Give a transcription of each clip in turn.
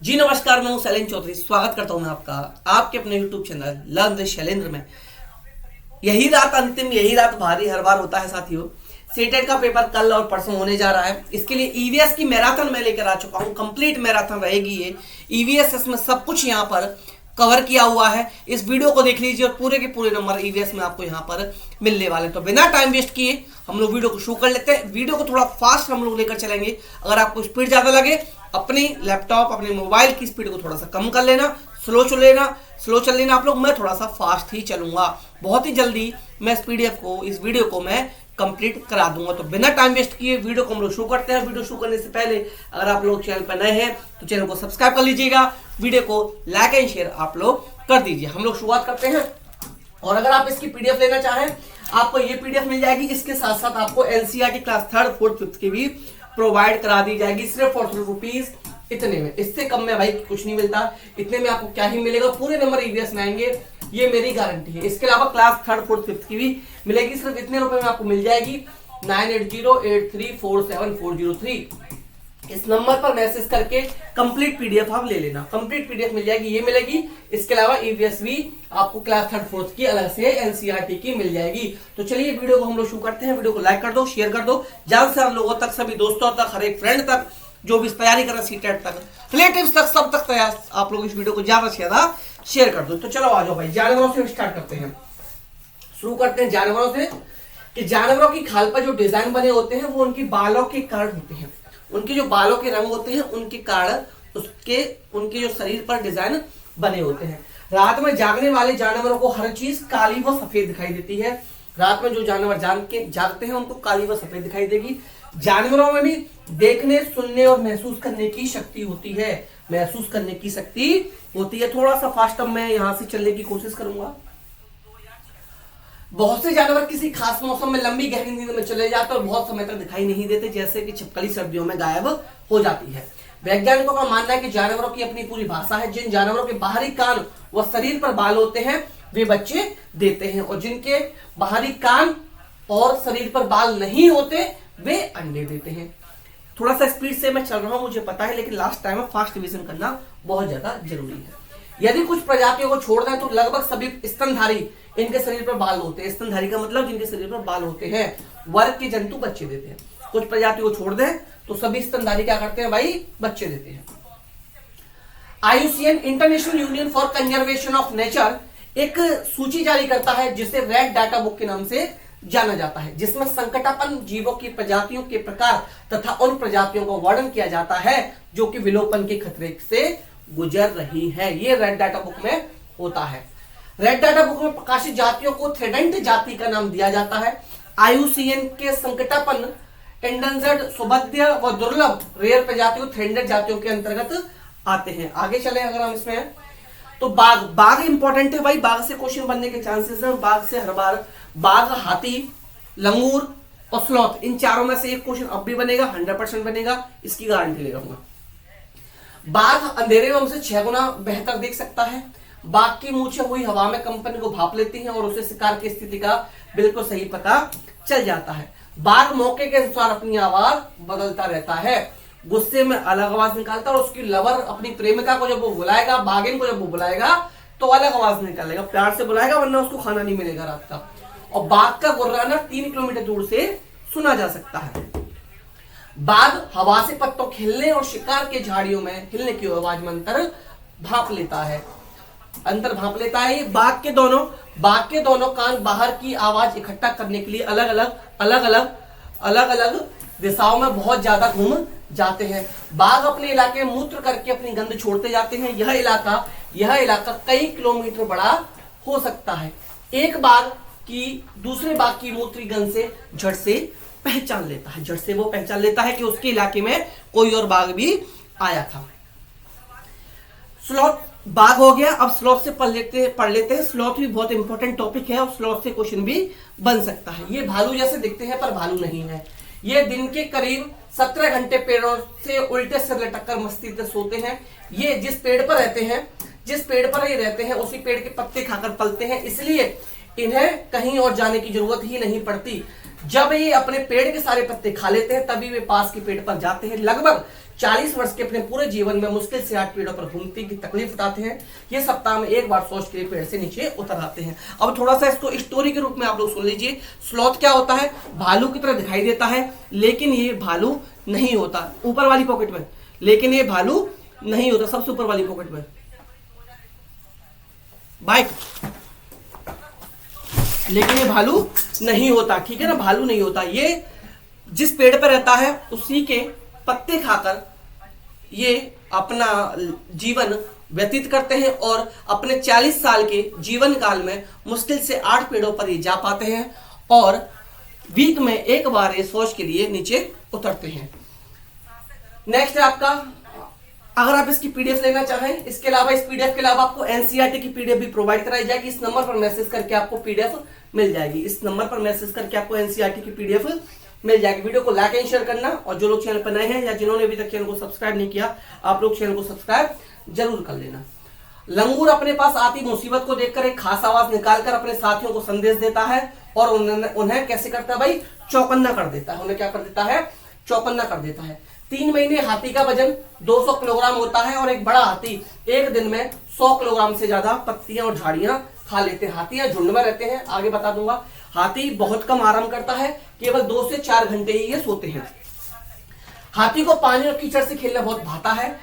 जी नमस्कार, मैं हूं शैलेंद्र चौधरी। स्वागत करता हूं मैं आपका आपके अपने YouTube channel learn with Shailendra में। यही रात अंतिम, यही रात भारी हर बार होता है साथियों। सीटेट का पेपर कल और परसों होने जा रहा है। इसके लिए ईवीएस की मैराथन मैं लेकर आ चुका हूं। कंप्लीट मैराथन रहेगी ये। ईवीएस में सब कुछ यहां पर कवर किया हुआ है। इस वीडियो को देख लीजिए और पूरे के पूरे नंबर ईवीएस में आपको यहाँ पर मिलने वाले हैं। तो बिना टाइम वेस्ट किए हम लोग वीडियो को शुरू कर लेते हैं। वीडियो को थोड़ा फास्ट हम लोग लेकर चलेंगे। अगर आपको स्पीड ज्यादा लगे, अपनी लैपटॉप अपने मोबाइल की स्पीड को थोड़ा सा कम कर लेना, स्लो चल लेना आप लोग। मैं थोड़ा सा फास्ट ही चलूंगा। बहुत ही जल्दी मैं इस वीडियो को मैं कंप्लीट करा दूंगा। तो बिना टाइम वेस्ट किए वीडियो को हम लोग शुरू करते हैं। वीडियो शुरू करने से पहले अगर आप लोग चैनल पर नए हैं तो चैनल को सब्सक्राइब कर लीजिएगा। वीडियो को लाइक एंड शेयर आप लोग कर दीजिए। हम लोग शुरुआत करते हैं। और अगर आप इसकी पीडीएफ लेना चाहें, आपको ये पीडीएफ मिल जाएगी। इसके साथ साथ आपको NCERT class 3rd 4th 5th की भी प्रोवाइड करा दी जाएगी, सिर्फ 400 रुपीज। इतने में, इससे कम में भाई कुछ नहीं मिलता। इतने में आपको क्या ही मिलेगा, पूरे नंबर ईवीएस में आएंगे, ये मेरी गारंटी है। इसके अलावा क्लास 3rd 4th 5th की भी मिलेगी, सिर्फ इतने रुपए में आपको मिल जाएगी। 9808347403 इस नंबर पर मैसेज करके कंप्लीट पीडीएफ आप ले लेना। कंप्लीट पीडीएफ मिल जाएगी, ये मिलेगी। इसके अलावा ईवीएस भी आपको क्लास 3rd 4th की अलग से एनसीईआरटी की मिल जाएगी। तो चलिए वीडियो को हम लोग शुरू करते हैं। वीडियो को लाइक कर दो, शेयर कर दो, ज्यादा से ज्यादा लोगों तक, सभी दोस्तों तक, हर एक फ्रेंड तक, जो भी तैयारी कर रहे सीटेट तक, रिलेटिव्स तक, सब तक तैयार आप लोग इस वीडियो को ज्यादा से ज्यादा शेयर कर दो। तो चलो आ जाओ भाई, जानवरों से स्टार्ट करते हैं। शुरू करते हैं जानवरों से कि जानवरों की खाल पर जो डिजाइन बने होते हैं वो उनकी बालों के कारण होते हैं। उनके जो बालों के रंग होते हैं उनके कारण उनके जो शरीर पर डिजाइन बने होते हैं। रात में जागने वाले जानवरों को हर चीज काली व सफेद दिखाई देती है। रात में जो जानवर जागते हैं उनको काली व सफेद दिखाई देगी। जानवरों में भी देखने, सुनने और महसूस करने की शक्ति होती है। महसूस करने की शक्ति होती है। थोड़ा सा फास्ट अब मैं यहां से चलने की कोशिश करूंगा। बहुत से जानवर किसी खास मौसम में लंबी गहरी नींद में चले जाते हैं और बहुत समय तक दिखाई नहीं देते, जैसे कि छिपकली सर्दियों में गायब हो जाती है। वैज्ञानिकों का मानना है कि जानवरों की अपनी पूरी भाषा है। जिन जानवरों के बाहरी कान व शरीर पर बाल होते हैं वे बच्चे देते हैं, और जिनके बाहरी कान और शरीर पर बाल नहीं होते वे अंडे देते हैं। थोड़ा सा स्पीड से मैं चल रहा हूं, मुझे पता है, लेकिन लास्ट टाइम में फास्ट रिवीजन करना बहुत ज्यादा जरूरी है। यदि कुछ प्रजातियों को छोड़ दें तो लगभग सभी स्तनधारी इनके शरीर पर बाल होते हैं। स्तनधारी का मतलब जिनके शरीर पर बाल होते हैं, वर्ग के जंतु बच्चे देते हैं। कुछ प्रजातियों को छोड़ दें तो सभी स्तनधारी क्या करते हैं भाई, बच्चे देते हैं। IUCN international union for conservation of nature एक सूची जारी करता है जिसे रेड डाटा बुक के नाम से जाना जाता है, जिसमें संकटापन्न जीवों की प्रजातियों के प्रकार तथा उन प्रजातियों का वर्णन किया जाता है जो कि विलोपन के खतरे से गुजर रही है। ये रेड डाटा बुक में होता है। रेड डाटा बुक में प्रकाशित जातियों को थ्रेडेंट जाति का नाम दिया जाता है। IUCN के संकटापन्न, एंडेंजर्ड, सुभद्य व दुर्लभ रेयर प्रजातियों थ्रेडेंट जातियों के अंतर्गत आते हैं। आगे चले अगर हम इसमें, तो बाघ इंपॉर्टेंट है भाई। बाघ से क्वेश्चन बनने के चांसेस हैं। बाघ से हर बार बाघ, हाथी, लंगूर और स्लॉथ, इन चारों में से एक क्वेश्चन अब भी बनेगा, 100% बनेगा, इसकी गारंटी ले रहा हूं। बाघ अंधेरे में हमसे 6 गुना बेहतर देख सकता है। बाघ की मूछें हुई हवा में कंपन को भाप लेती हैं और उसे शिकार की स्थिति का बिल्कुल सही पता चल जाता है। बाघ मौके के अनुसार अपनी आवाज बदलता रहता है। गुस्से में अलग आवाज निकालता है और उसकी लवर अपनी प्रेमिका को जब वो बुलाएगा, बाघिन को जब वो बुलाएगा तो अलग आवाज निकालेगा, प्यार से बुलाएगा, वरना उसको खाना नहीं मिलेगा रात का। और बाघ का गुर्राना 3 किलोमीटर दूर से सुना जा सकता है। बाघ हवा से पत्तों के हिलने और शिकार के झाड़ियों में हिलने की आवाज में अंतर भाप लेता है। ये बाघ के दोनों कान बाहर की आवाज इकट्ठा करने के लिए अलग अलग दिशाओं में बहुत ज्यादा घूम जाते हैं। बाघ अपने इलाके में मूत्र करके अपनी गंध छोड़ते जाते हैं। यह इलाका कई किलोमीटर बड़ा हो सकता है। एक बाघ की दूसरे बाघ की मूत्री गंध से झट से पहचान लेता है। झट से वो पहचान लेता है कि उसके इलाके में कोई और बाघ भी आया था। स्लॉथ बाघ हो गया। अब स्लॉथ से पढ़ लेते हैं। स्लॉथ भी बहुत इंपॉर्टेंट टॉपिक है और स्लॉथ से क्वेश्चन भी बन सकता है। ये भालू जैसे दिखते हैं पर भालू नहीं है। ये दिन के करीब 17 घंटे पेड़ों से उल्टे सिर लटक कर मस्ती से सोते हैं। ये जिस पेड़ पर ये रहते हैं उसी पेड़ के पत्ते खाकर पलते हैं, इसलिए इन्हें कहीं और जाने की जरूरत ही नहीं पड़ती। जब ये अपने पेड़ के सारे पत्ते खा लेते हैं तभी वे पास के पेड़ पर जाते हैं। लगभग 40 वर्ष के अपने पूरे जीवन में मुश्किल से 8 पेड़ों पर घूमने की तकलीफ उठाते हैं, ये सप्ताह में एक बार सोच के पेड़ से नीचे उतर आते हैं। अब थोड़ा सा इसको स्टोरी के रूप में आप लोग सुन लीजिए। स्लॉथ क्या होता है? भालू की तरह दिखाई देता है, लेकिन ये भालू नहीं होता। ऊपर वाली पॉकेट में, लेकिन ये भालू नहीं होता, सबसे ऊपर वाली पॉकेट में बाइक, लेकिन ये भालू नहीं होता, ठीक है ना, भालू नहीं होता। ये जिस पेड़ पर रहता है उसी के पत्ते खाकर ये अपना जीवन व्यतीत करते हैं और अपने 40 साल के जीवन काल में मुश्किल से 8 पेड़ों पर ये जा पाते हैं और वीक में एक बार ये सोच के लिए नीचे उतरते हैं। नेक्स्ट है आपका, अगर आप इसकी पीडीएफ लेना चाहें, इसके अलावा इस पीडीएफ के अलावा आपको एनसीईआरटी की पीडीएफ भी प्रोवाइड कराई जाएगी। इस नंबर पर मैसेज करके आपको पीडीएफ मिल जाएगी। इस नंबर पर मैसेज करके आपको एनसीईआरटी की पीडीएफ मिल जाएगी। वीडियो को लाइक एंड शेयर करना, और जो लोग चैनल पर नए हैं या जिन्होंने अभी तक चैनल को सब्सक्राइब नहीं किया, आप लोग चैनल को सब्सक्राइब जरूर कर लेना। लंगूर अपने पास आती मुसीबत को देखकर एक खास आवाज निकालकर अपने साथियों को संदेश देता है और उन्हें कैसे करता है भाई? चौकन्ना कर देता है। उन्हें क्या कर देता है? चौकन्ना कर देता है। 3 महीने हाथी का वजन 200 किलोग्राम होता है और एक बड़ा हाथी एक दिन में 100 किलोग्राम से ज्यादा पत्तियां और झाड़ियां खा लेते हैं। हाथी झुंड में रहते हैं, आगे बता दूंगा। हाथी बहुत कम आराम करता है, केवल 2 से 4 घंटे ही ये सोते हैं। हाथी को पानी और कीचड़ से खेलना बहुत भाता है।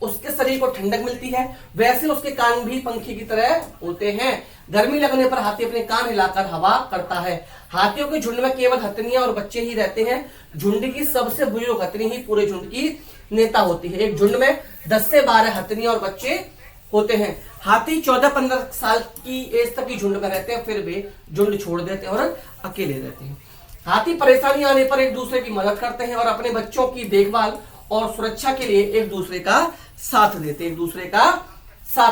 उसके शरीर को ठंडक मिलती है, वैसे उसके कान भी पंखी की तरह होते हैं। गर्मी लगने पर हाथी अपने कान हिलाकर हवा करता है। हाथियों के झुंड में केवल हथनियां और बच्चे ही रहते हैं। झुंड की सबसे बुजुर्ग हथनी ही पूरे झुंड की नेता होती है। एक झुंड में 10 से 12 हथनियां और बच्चे होते हैं। हाथी 14-15 साल की एज तक ही झुंड में रहते हैं, फिर वे झुंड छोड़ देते हैं और अकेले रहते हैं। हाथी परेशानी आने पर एक दूसरे की मदद करते हैं और अपने बच्चों की देखभाल और सुरक्षा के लिए एक दूसरे का साथ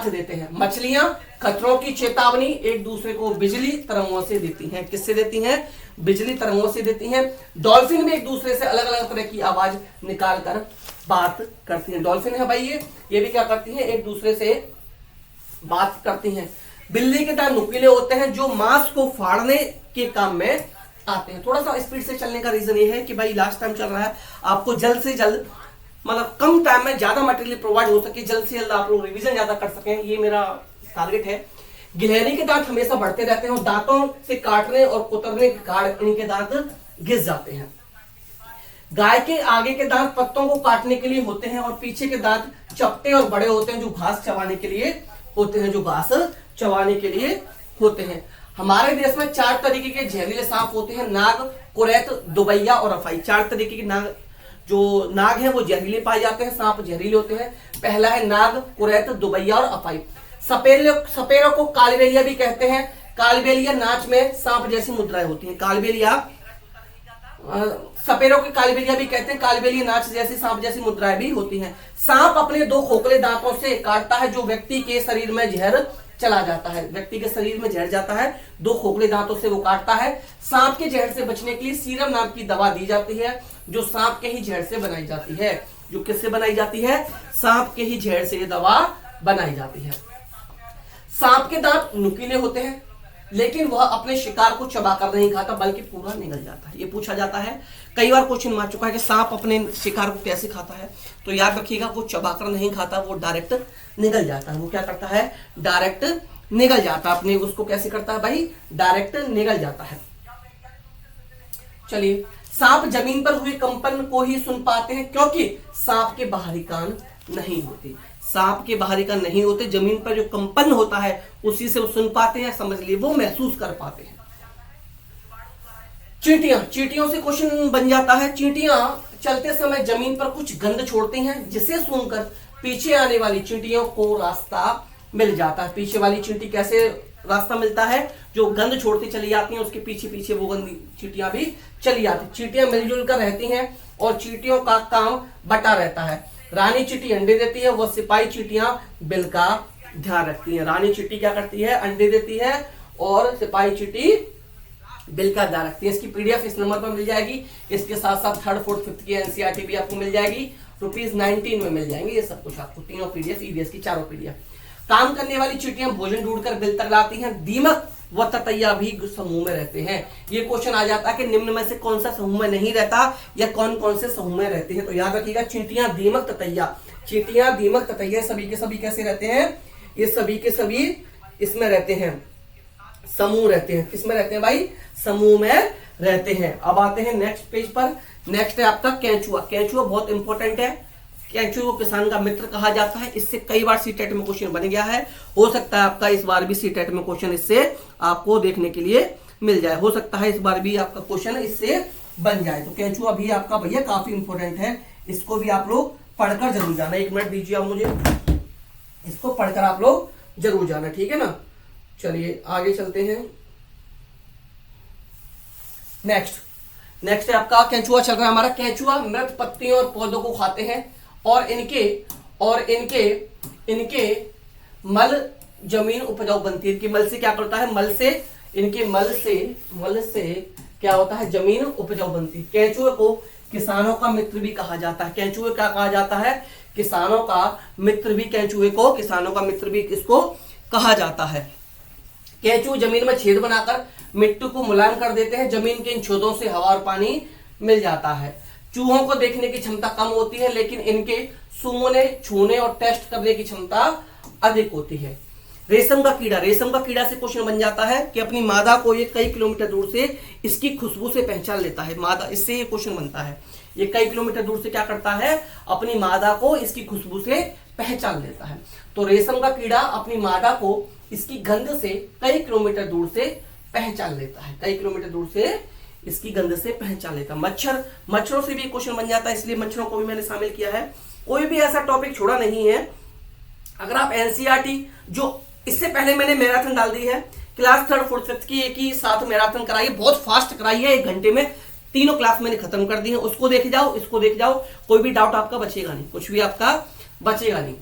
देते हैं। मछलियां खतरों की चेतावनी एक दूसरे को बिजली तरंगों से देती हैं। किससे देती हैं? बिजली तरंगों से देती हैं। डॉल्फिन भी एक दूसरे से अलग अलग तरह की आवाज निकालकर बात करती हैं। डॉल्फिन है भाई, ये भी क्या करती हैं? एक दूसरे से बात करती हैं। बिल्ली के दांत नुकीले होते हैं जो मांस को फाड़ने के काम में आते हैं। थोड़ा सा स्पीड से चलने का रीजन ये है कि भाई लास्ट टाइम चल रहा है, आपको जल्द से जल्द मतलब कम टाइम में ज्यादा मटेरियल प्रोवाइड हो सके, जल्द से जल्द आप लोग रिवीजन ज्यादा कर सकें, ये मेरा टारगेट है। गिलहरी के दांत हमेशा बढ़ते रहते हैं और दांतों से काटने और कुतरने के कारण इनके दांत घिस जाते हैं। गाय के आगे के दांत पत्तों को काटने के लिए होते हैं और पीछे के दांत चपटे और बड़े होते हैं जो घास चबाने के लिए होते हैं। हमारे देश में 4 तरीके के जहरीले सांप होते हैं: नाग, कुरैत, दुबैया और अफाई। 4 तरीके के नाग हैं वो जहरीले पाए जाते हैं, सांप जहरीले होते हैं। पहला है नाग, कुरैत, दुबैया और अफाई। सपेरों को कालबेलिया भी कहते हैं। कालबेलिया नाच में सांप जैसी मुद्राएं होती हैं। सपेरों के कालबेलिया भी कहते हैं। कालबेलिया नाच जैसी सांप जैसी मुद्राएं भी होती हैं। सांप अपने 2 खोखले दांतों से काटता है जो व्यक्ति के शरीर में जहर चला जाता है। व्यक्ति के शरीर में जहर जाता है, 2 खोखले दांतों से वो काटता है। सांप के जहर से बचने के लिए सीरम नाम की दवा दी जाती है जो सांप के ही जहर से बनाई जाती है। जो किससे बनाई जाती है? सांप के ही जहर से ये दवा बनाई जाती है। सांप के दांत नुकीले होते हैं, लेकिन वह अपने शिकार को चबाकर नहीं खाता बल्कि पूरा निगल जाता है। ये पूछा जाता है, कई बार क्वेश्चन मार चुका है कि सांप अपने शिकार को कैसे खाता है, तो याद रखिएगा वो चबाकर नहीं खाता, वो डायरेक्ट निगल जाता है। वो क्या करता है? डायरेक्ट निगल जाता है। अपने उसको कैसे करता है भाई? डायरेक्ट निगल जाता है। चलिए, सांप जमीन पर हुए कंपन को ही सुन पाते हैं क्योंकि सांप के बाहरी कान नहीं होते। सांप के बाहरी कान नहीं होते, जमीन पर जो कंपन होता है उसी से वो सुन पाते हैं, समझ लिए वो महसूस कर पाते हैं। चींटियों से क्वेश्चन बन जाता है। चींटियां चलते समय जमीन पर कुछ गंध छोड़ती हैं जिसे सूंघकर पीछे आने वाली चींटियों को रास्ता मिल जाता है। पीछे वाली चींटी कैसे रास्ता मिलता है? जो गंध छोड़ती चली जाती हैं उसके पीछे पीछे वो गंदी चींटियां भी चली जाती। चींटियां मिलजुल कर रहती हैं और चींटियों का काम बटा रहता है। रानी चींटी अंडे देती है, वह सिपाही चींटियां बिल का ध्यान रखती हैं। रानी चींटी क्या करती है? अंडे देती है और सिपाही चींटी बिल का ध्यान रखती है। इसकी पीडीएफ इस नंबर पर मिल जाएगी। इसके साथ साथ 3rd, 4th, 5th की एनसीईआरटी भी आपको मिल जाएगी। ₹19 में मिल जाएंगे ये सब कुछ आपको, तीनों पीडीएफ, ईवीएस की चारों पीडीएफ। काम करने वाली चींटियां भोजन ढूंढकर बिल तक लाती हैं। दीमक व ततैया भी समूह में रहते हैं। ये क्वेश्चन आ जाता है कि निम्न में से कौन सा समूह में नहीं रहता या कौन कौन से समूह में रहते हैं। तो याद रखिएगा, चींटियां, दीमक, ततैया। चींटियां, दीमक, ततैया सभी के सभी कैसे रहते हैं? ये सभी के सभी इसमें रहते हैं, समूह रहते हैं। किसमें रहते हैं भाई? समूह में रहते हैं। अब आते हैं नेक्स्ट पेज पर। नेक्स्ट है आपका केंचुआ। केंचुआ बहुत इंपॉर्टेंट है। केंचुए को किसान का मित्र कहा जाता है। इससे कई बार सीटेट में क्वेश्चन बन गया है। हो सकता है आपका इस बार भी सीटेट में क्वेश्चन इससे आपको देखने के लिए मिल जाए। हो सकता है इस बार भी आपका क्वेश्चन इससे बन जाए। तो केंचुआ भी आपका भैया काफी इंपॉर्टेंट है। इसको भी आप लोग पढ़कर जरूर जाना। 1 मिनट दीजिए आप मुझे, इसको पढ़कर आप लोग जरूर जाना, ठीक है ना। चलिए आगे चलते हैं। नेक्स्ट है आपका केंचुआ चल रहा है हमारा। केंचुआ मृत पत्तियों और पौधों को खाते हैं और इनके मल जमीन उपजाऊ बनती है। इनके मल से क्या करता है? इनके मल से क्या होता है? जमीन उपजाऊ बनती है। केंचुए को किसानों का मित्र भी कहा जाता है। केंचुए क्या कहा जाता है? किसानों का मित्र भी। केंचुए को किसानों का मित्र भी इसको कहा जाता है। केंचुए जमीन में छेद बनाकर मिट्टी को मुलायम कर देते हैं। जमीन के इन छेदों से हवा और पानी मिल जाता है। चूहों को देखने की क्षमता कम होती है, लेकिन इनके सूंघने, छूने और टेस्ट करने की क्षमता अधिक होती है। रेशम का कीड़ा से क्वेश्चन बन जाता है कि अपनी मादा को ये कई किलोमीटर दूर से इसकी खुशबू से पहचान लेता है। मादा, इससे ये क्वेश्चन बनता है। ये कई किलोमीटर दूर से क्या करता है? अपनी मादा को इसकी खुशबू से पहचान लेता है। तो रेशम का कीड़ा अपनी मादा को इसकी गंध से कई किलोमीटर दूर से पहचान लेता है। कई किलोमीटर दूर से इसकी गंध से पहचान लेता है। मच्छरों से भी क्वेश्चन बन जाता है, इसलिए मच्छरों को भी मैंने शामिल किया है। कोई भी ऐसा टॉपिक छोड़ा नहीं है। अगर आप एनसीईआरटी, जो इससे पहले मैंने मैराथन डाल दी है, क्लास 3rd 4th 5th की एक ही साथ मैराथन कराई है, बहुत फास्ट कराई है। 1 घंटे में तीनों क्लास मैंने खत्म कर दी है। उसको देख जाओ, इसको देख जाओ, कोई भी डाउट आपका बचेगा नहीं, कुछ भी आपका बचेगा नहीं।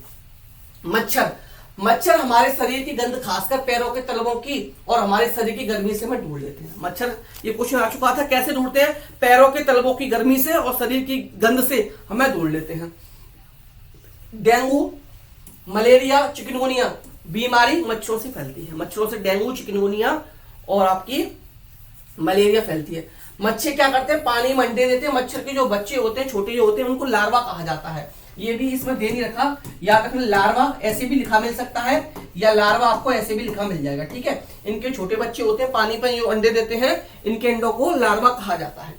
मच्छर हमारे शरीर की गंध, खासकर पैरों के तलवों की और हमारे शरीर की गर्मी से हमें ढूंढ लेते हैं। मच्छर, ये क्वेश्चन आ चुका था, कैसे ढूंढते हैं? पैरों के तलवों की गर्मी से और शरीर की गंध से हमें ढूंढ लेते हैं। डेंगू, मलेरिया, चिकनगुनिया बीमारी मच्छरों से फैलती है। मच्छरों से डेंगू, चिकनगुनिया और आपकी मलेरिया फैलती है। मच्छर क्या करते हैं? पानी में अंडे देते हैं। मच्छर के जो बच्चे होते हैं, छोटे जो होते हैं, उनको लार्वा कहा जाता है। ये भी इसमें दे नहीं रखा, याद रखना। लार्वा ऐसे भी लिखा मिल सकता है या लार्वा आपको ऐसे भी लिखा मिल जाएगा, ठीक है। इनके छोटे बच्चे होते हैं, पानी पर जो अंडे देते हैं, इनके अंडों को लार्वा कहा जाता है।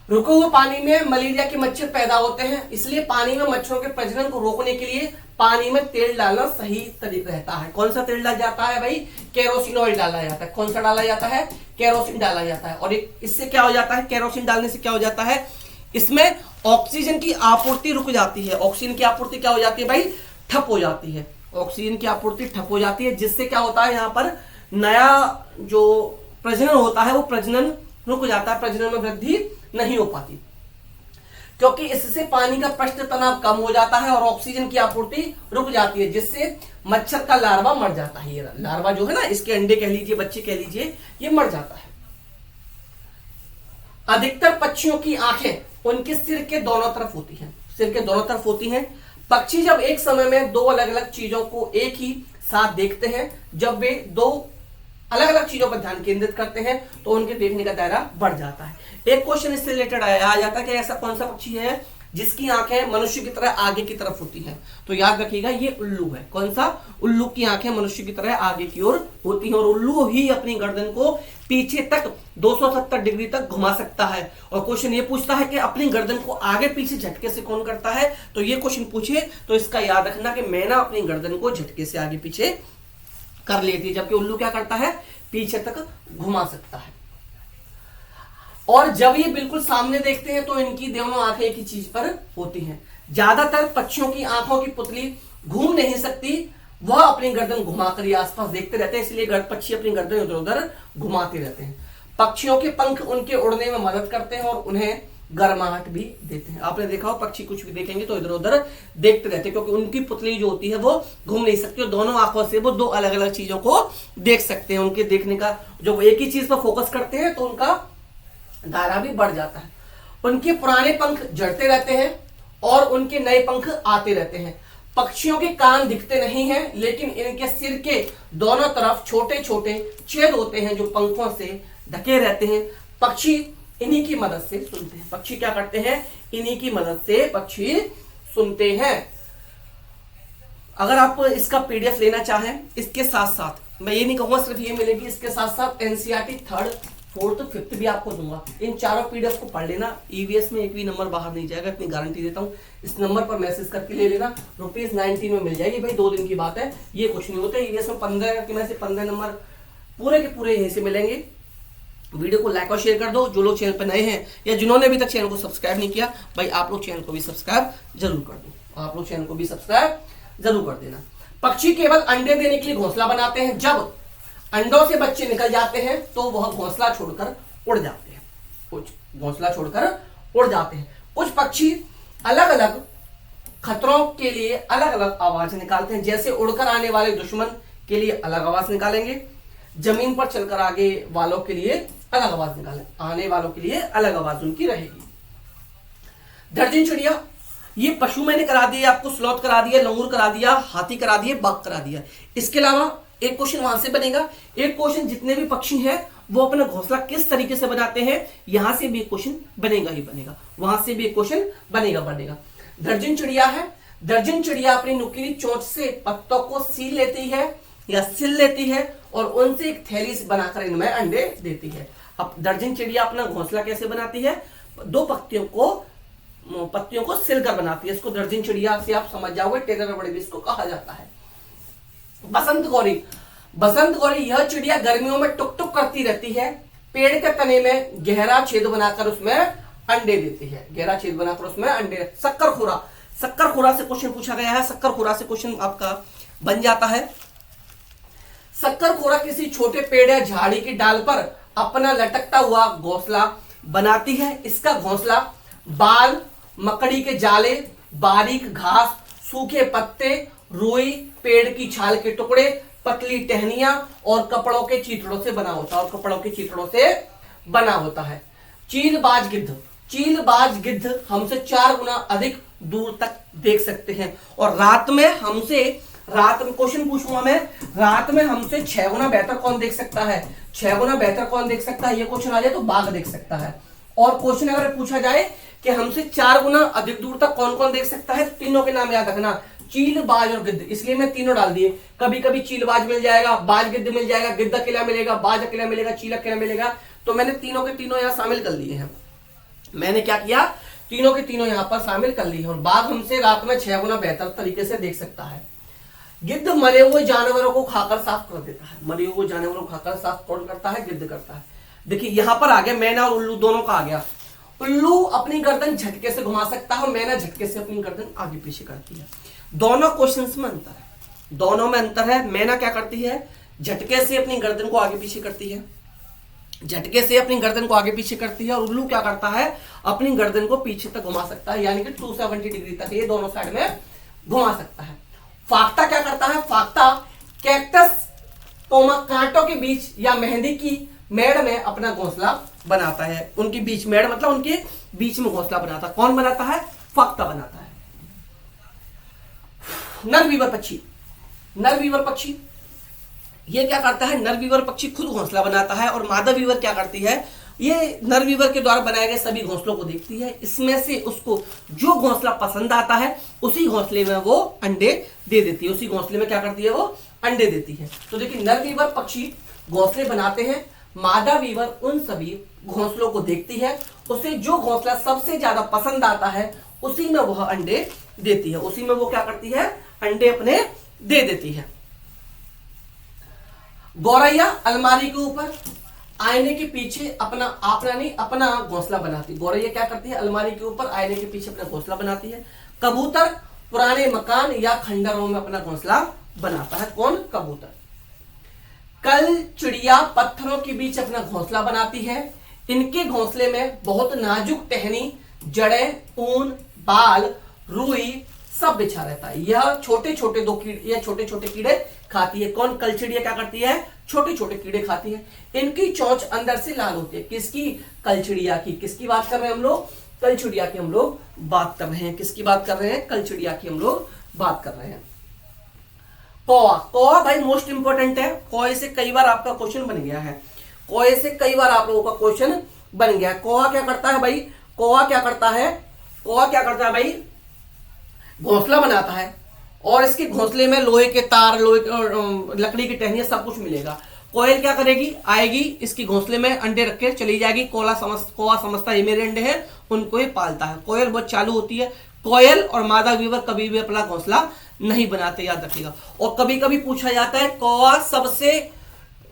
रुके हुए पानी में मलेरिया के मच्छर पैदा होते हैं, इसलिए पानी में मच्छरों के प्रजनन को रोकने के लिए पानी में तेल डालना सही तरीका रहता है। कौन सा तेल डाला जाता है भाई? केरोसिन ऑयल डाला जाता है। कौन सा डाला जाता है? केरोसिन डाला जाता है। और इससे क्या हो जाता है? केरोसिन डालने से क्या हो जाता है? इसमें ऑक्सीजन की आपूर्ति रुक जाती है। ऑक्सीजन की आपूर्ति क्या हो जाती है भाई? ठप हो जाती है। ऑक्सीजन की आपूर्ति ठप हो जाती है, जिससे क्या होता है? यहाँ पर नया जो प्रजनन होता है वो प्रजनन रुक जाता है, प्रजनन में वृद्धि नहीं हो पाती, क्योंकि इससे पानी का पृष्ठ तनाव कम हो जाता है और ऑक्सीजन की आपूर्ति रुक जाती है, जिससे मच्छर का लार्वा मर जाता है। ये लार्वा जो है ना, इसके अंडे कह लीजिए, बच्चे कह लीजिए, ये मर जाता है। अधिकतर पक्षियों की आंखें उनके सिर के दोनों तरफ होती हैं। सिर के दोनों तरफ होती हैं। पक्षी जब एक समय में 2 अलग अलग चीजों को एक ही साथ देखते हैं, जब वे 2 अलग अलग चीजों पर ध्यान केंद्रित करते हैं, तो उनके देखने का दायरा बढ़ जाता है। एक क्वेश्चन इससे रिलेटेड आ जाता है कि ऐसा कौन सा पक्षी है जिसकी आंखें मनुष्य की तरह आगे की तरफ होती हैं? तो याद रखिएगा, ये उल्लू है। कौन सा? उल्लू की आंखें मनुष्य की तरह आगे की ओर होती हैं और उल्लू ही अपनी गर्दन को पीछे तक 270 डिग्री तक घुमा सकता है। और क्वेश्चन ये पूछता है कि अपनी गर्दन को आगे पीछे झटके से कौन करता है? तो ये क्वेश्चन पूछे तो इसका याद रखना कि मैना अपनी गर्दन को झटके से आगे पीछे कर लेती है, जबकि उल्लू क्या करता है? पीछे तक घुमा सकता है। और जब ये बिल्कुल सामने देखते हैं तो इनकी दोनों आंखें एक ही चीज पर होती हैं। ज्यादातर पक्षियों की आंखों की पुतली घूम नहीं सकती, वह अपनी गर्दन घुमाकर ही आसपास देखते रहते हैं, इसलिए पक्षी अपनी गर्दन इधर उधर घुमाते रहते हैं। पक्षियों के पंख उनके उड़ने में मदद करते हैं और उन्हें गर्माहट भी देते हैं। आपने देखा हो, पक्षी कुछ भी देखेंगे तो इधर उधर देखते रहते हैं, क्योंकि उनकी पुतली जो होती है वो घूम नहीं सकती और दोनों आंखों से वो 2 अलग अलग चीजों को देख सकते हैं। उनके देखने का, जो एक ही चीज पर फोकस करते हैं, तो उनका दायरा भी बढ़ जाता है। उनके पुराने पंख झड़ते रहते हैं और उनके नए पंख आते रहते हैं। पक्षियों के कान दिखते नहीं हैं, लेकिन इनके सिर के दोनों तरफ छोटे छोटे छेद होते हैं जो पंखों से ढके रहते हैं। पक्षी इन्हीं की मदद से सुनते हैं। पक्षी क्या करते हैं? इन्हीं की मदद से पक्षी सुनते हैं। अगर आप इसका पीडीएफ लेना चाहें, इसके साथ साथ मैं ये नहीं कहूंगा सिर्फ ये मिलेगी, इसके साथ साथ एनसीईआरटी 3rd, 4th, 5th भी आपको दूंगा। इन चारों पीडीएफ को पढ़ लेना। ईवीएस में एक भी नंबर बाहर नहीं जाएगा, इतनी गारंटी देता हूं। इस नंबर पर मैसेज करके ले लेना, ₹19 में मिल जाएगी। भाई 2 दिन की बात है, ये कुछ नहीं होता। ईवीएस में 15 में से 15 नंबर पूरे के पूरे यहीं से मिलेंगे। वीडियो को लाइक और शेयर कर दो। जो लोग चैनल पर नए हैं या जिन्होंने अभी तक चैनल को सब्सक्राइब नहीं किया, भाई आप लोग चैनल को भी सब्सक्राइब जरूर कर दो। आप लोग चैनल को भी सब्सक्राइब जरूर कर देना। पक्षी केवल अंडे देने के लिए घोंसला बनाते हैं। जब अंडों से बच्चे निकल जाते हैं तो वह घोंसला छोड़कर उड़ जाते हैं। कुछ घोंसला छोड़कर उड़ जाते हैं। कुछ पक्षी अलग अलग खतरों के लिए अलग अलग आवाज निकालते हैं। जैसे उड़कर आने वाले दुश्मन के लिए अलग आवाज निकालेंगे, जमीन पर चलकर आगे वालों के लिए अलग आवाज निकालें, आने वालों के लिए अलग आवाज उनकी रहेगी। दर्जन चिड़िया, ये पशु मैंने करा दिया आपको, स्लॉथ करा दिया, लंगूर करा दिया, हाथी करा दिया, बाघ करा दिया। इसके अलावा एक क्वेश्चन वहां से बनेगा। एक क्वेश्चन जितने भी पक्षी हैं वो अपना घोंसला किस तरीके से बनाते हैं, यहां से भी एक क्वेश्चन बनेगा ही बनेगा, वहां से भी एक क्वेश्चन बनेगा। दर्जन चिड़िया है। दर्जन चिड़िया अपनी नुकीली चोंच से पत्तों को सील लेती है या सिल लेती है और उनसे एक थैली से बनाकर इनमें अंडे देती है। अब दर्जन चिड़िया अपना घोंसला कैसे बनाती है? 2 पत्तियों को सिलकर बनाती है। इसको दर्जन चिड़िया से आप समझ जाओगे, टेलर बड़े भी इसको कहा जाता है। बसंत गौरी, यह चिड़िया गर्मियों में टुक टुक करती रहती है। पेड़ के तने में गहरा छेद बनाकर उसमें अंडे देती है। गहरा छेद बनाकर उसमें अंडे। शक्कर खुरा से क्वेश्चन पूछा गया है। शक्कर खुरा से क्वेश्चन आपका बन जाता है। शक्कर खुरा किसी छोटे पेड़ या झाड़ी की डाल पर अपना लटकता हुआ घोंसला बनाती है। इसका घोंसला बाल, मकड़ी के जाले, बारीक घास, सूखे पत्ते, रुई, पेड़ की छाल के टुकड़े, पतली टहनियां और कपड़ों के चीथड़ों से बना होता है। चीलबाज गिद्ध हमसे 4 गुना अधिक दूर तक देख सकते हैं और रात में क्वेश्चन पूछूंगा मैं, रात में हमसे 6 गुना बेहतर कौन देख सकता है? 6 गुना बेहतर कौन देख सकता है? ये क्वेश्चन आ जाए तो बाघ देख सकता है। और क्वेश्चन अगर पूछा जाए कि हमसे 4 गुना अधिक दूर तक कौन कौन देख सकता है, तीनों के नाम याद रखना, चील, बाज और गिद्ध। इसलिए मैं तीनों डाल दिए। कभी कभी चीलबाज मिल जाएगा, बाज गिद्ध मिल जाएगा, गिद्ध अकेला मिलेगा, बाज अकेला मिलेगा, चील अकेला मिलेगा। तो मैंने तीनों के तीनों यहां शामिल कर लिए हैं। मैंने क्या किया? तीनों के तीनों यहां पर शामिल कर लिए। और बाघ हमसे रात में 6 गुना बेहतर तरीके से देख सकता है। गिद्ध मरे हुए जानवरों को खाकर साफ कर देता है। मरे हुए जानवरों को खाकर साफ कौन करता है? गिद्ध करता है। देखिए यहां पर आ गया मैना और उल्लू दोनों का आ गया। उल्लू अपनी गर्दन झटके से घुमा सकता है और मैना झटके से अपनी गर्दन आगे पीछे करती है। दोनों क्वेश्चंस में अंतर है, दोनों में अंतर है। मैना क्या करती है? झटके से अपनी गर्दन को आगे पीछे करती है, झटके से अपनी गर्दन को आगे पीछे करती है। और उल्लू क्या करता है? अपनी गर्दन को पीछे तक घुमा सकता है, यानी कि 270 डिग्री तक ये दोनों साइड में घुमा सकता है। फाख्ता क्या करता है? फाख्ता कैक्टस कांटों के बीच या मेहंदी की मेड़ में अपना घोंसला बनाता है। उनके बीच मेड़ मतलब उनके बीच में घोंसला बनाता है। कौन बनाता है? फाख्ता बनाता है। नरवीवर पक्षी ये क्या करता है? नरवीवर पक्षी खुद घोंसला बनाता है और मादा वीवर क्या करती है? ये नरवीवर के द्वारा बनाए गए सभी घोंसलों को देखती है। इसमें से उसको जो घोंसला पसंद आता है उसी घोंसले में वो अंडे दे देती है। उसी घोंसले में क्या करती है? वो अंडे देती है। तो देखिए नरवीवर पक्षी घोंसले बनाते हैं, मादा वीवर उन सभी घोंसलों को देखती है। उसे जो घोंसला सबसे ज्यादा पसंद आता है उसी में वह अंडे देती है। उसी में वो क्या करती है? अंडे अपने दे देती है। गौरैया अलमारी के ऊपर आईने के पीछे अपना घोंसला बनाती है। गौरैया क्या करती है? अलमारी के ऊपर आईने के पीछे अपना घोंसला बनाती है। कबूतर पुराने मकान या खंडरों में अपना घोंसला बनाता है। कौन? कबूतर। कल चिड़िया पत्थरों के बीच अपना घोंसला बनाती है। इनके घोंसले में बहुत नाजुक टहनी, जड़ें, ऊन, बाल, रुई सब बिछा रहता है। यह छोटे छोटे कीड़े खाती है। कौन? कल चिड़िया क्या करती है? छोटे छोटे कीड़े खाती है। इनकी चोंच अंदर से लाल होती है। किसकी? कल चिड़िया की। किसकी बात कर रहे हैं हम लोग? कल चिड़िया की हम लोग बात कर रहे हैं। किसकी बात कर रहे हैं? कल चिड़िया की हम लोग बात कर रहे हैं। कौवा, कौवा भाई मोस्ट इंपोर्टेंट है। कौवे से कई बार आपका क्वेश्चन बन गया है, कौवे से कई बार आप लोगों का क्वेश्चन बन गया है। कौवा क्या करता है भाई, कौवा क्या करता है, कौवा क्या करता है भाई, घोंसला बनाता है और इसके घोंसले में लोहे के तार, लोहे के लकड़ी की टहनियां सब कुछ मिलेगा। कोयल क्या करेगी, आएगी इसकी घोंसले में अंडे रख के चली जाएगी। कौवा समझता है ये मेरे अंडे हैं, उनको ही पालता है। कोयल बहुत चालू होती है। कोयल और मादा वीवर कभी भी अपना घोंसला नहीं बनाते, याद रखिएगा। और कभी कभी पूछा जाता है कौवा सबसे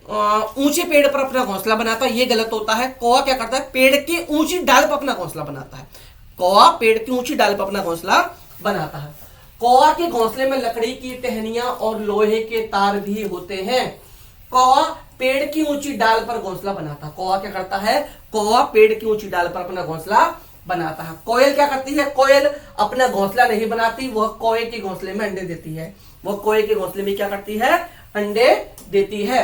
ऊंचे पेड़ पर अपना घोंसला बनाता है, ये गलत होता है। कौवा क्या करता है, पेड़ की ऊंची डाल पर अपना घोंसला बनाता है। कौवा पेड़ की ऊंची डाल पर अपना घोंसला बनाता है। कौवा के घोंसले में लकड़ी की टहनियां और लोहे के तार भी होते हैं। कौवा पेड़ की ऊंची डाल पर घोंसला बनाता है। कौवा क्या करता है, कौवा पेड़ की ऊंची डाल पर अपना घोंसला बनाता है। कोयल क्या करती है, कोयल अपना घोंसला नहीं बनाती, वह कौवे के घोंसले में अंडे देती है। वह कौवे के घोंसले में क्या करती है, अंडे देती है।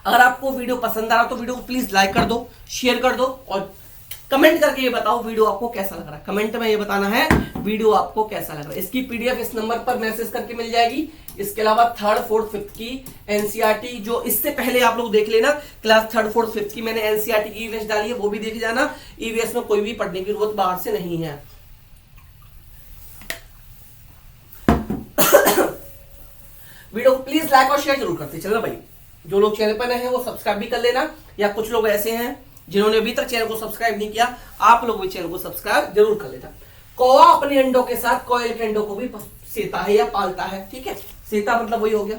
अगर आपको वीडियो पसंद आ रहा तो वीडियो को प्लीज लाइक कर दो, शेयर कर दो और कमेंट करके ये बताओ वीडियो आपको कैसा लग रहा है। कमेंट में ये बताना है वीडियो आपको कैसा लग रहा है। इसकी पीडीएफ इस नंबर पर मैसेज करके मिल जाएगी। इसके अलावा 3rd, 4th, 5th की एनसीईआरटी जो इससे पहले आप लोग देख लेना, क्लास 3rd, 4th, 5th की मैंने एनसीईआरटी की ईवीएस डाली है, वो भी देख जाना। ईवीएस में कोई भी पढ़ने की जरूरत बाहर से नहीं है। वीडियो को प्लीज लाइक और शेयर जरूर करते चलना भाई। जो लोग चैनल पर नए हैं वो सब्सक्राइब भी कर लेना, या कुछ लोग ऐसे हैं जिन्होंने अभी तक चैनल को सब्सक्राइब नहीं किया, आप लोग भी चैनल को सब्सक्राइब जरूर कर लेना। कौवा अपने अंडों के साथ कोयल के अंडों को भी सेता है या पालता है, ठीक है। सेता मतलब वही हो गया।